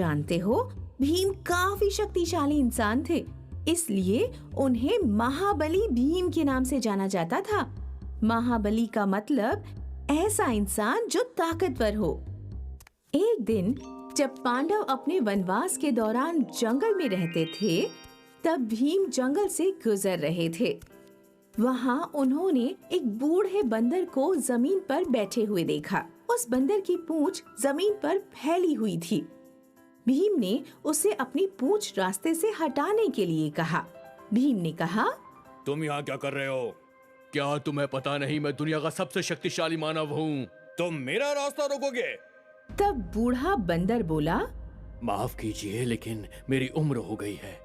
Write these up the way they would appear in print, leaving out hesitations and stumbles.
जानते हो, भीम काफी शक्तिशाली इंसान थे, इसलिए उन्हें महाबली भीम के नाम से जाना जाता था। महाबली का मतलब ऐसा इंसान जो ताकतवर हो। एक दिन जब पांडव अपने वनवास के दौरान जंगल में रहते थे, तब भीम जंगल से गुजर रहे थे। वहां उन्होंने एक बूढ़े बंदर को जमीन पर बैठे हुए देखा। उस बंदर की पूंछ जमीन पर फैली हुई थी। भीम ने उसे अपनी पूंछ रास्ते से हटाने के लिए कहा। भीम ने कहा, तुम यहाँ क्या कर रहे हो? क्या तुम्हें पता नहीं मैं दुनिया का सबसे शक्तिशाली मानव हूँ? तुम मेरा रास्ता रोकोगे? तब बूढ़ा बंदर बोला, माफ कीजिए, लेकिन मेरी उम्र हो गई है,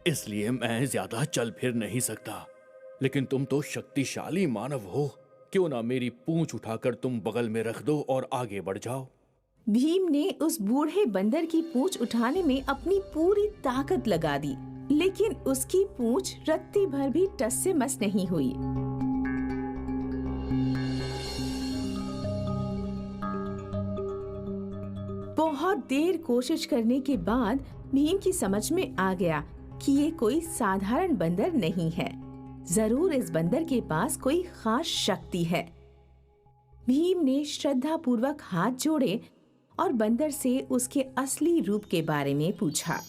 इसलिए मैं ज्यादा चल फिर नहीं सकता। लेकिन तुम तो शक्तिशाली मानव हो, क्यों ना मेरी पूंछ उठाकर तुम बगल में रख दो और आगे बढ़ जाओ। भीम ने उस बूढ़े बंदर की पूंछ उठाने में अपनी पूरी ताकत लगा दी, लेकिन उसकी पूंछ रत्ती भर भी टस से मस नहीं हुई। बहुत देर कोशिश करने के बाद भीम की समझ में आ गया कि ये कोई साधारण बंदर नहीं है। जरूर इस बंदर के पास कोई खास शक्ति है। भीम ने श्रद्धा पूर्वक हाथ जोड़े और बंदर से उसके असली रूप के बारे में पूछा।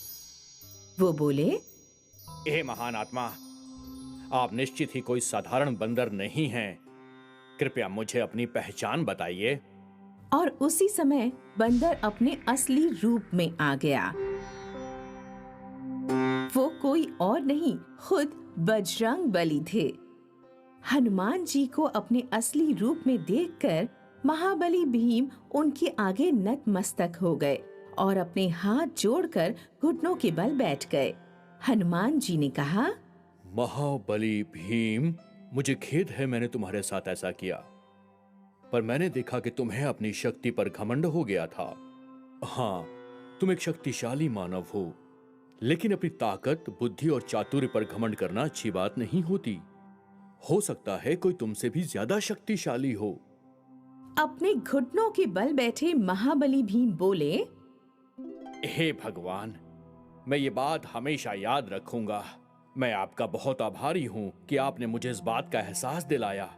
वो बोले, हे महान आत्मा, आप निश्चित ही कोई साधारण बंदर नहीं हैं। कृपया मुझे अपनी पहचान बताइए। और उसी समय बंदर अपने असली रूप में आ गया। वो कोई और नहीं, खुद बजरंग बली थे। हनुमान जी को अपने असली रूप में देखकर महाबली भीम उनके आगे नतमस्तक हो गए और अपने हाथ जोड़कर घुटनों के बल बैठ गए। हनुमान जी ने कहा, महाबली भीम, मुझे खेद है मैंने तुम्हारे साथ ऐसा किया, पर मैंने देखा कि तुम्हें अपनी शक्ति पर घमंड हो गया था। हाँ, तुम एक शक्तिशाली मानव हो, लेकिन अपनी ताकत, बुद्धि और चातुर्य पर घमंड करना अच्छी बात नहीं होती। हो सकता है कोई तुमसे भी ज्यादा शक्तिशाली हो। अपने घुटनों के बल बैठे महाबली भीम बोले, हे भगवान, मैं ये बात हमेशा याद रखूंगा। मैं आपका बहुत आभारी हूँ कि आपने मुझे इस बात का एहसास दिलाया।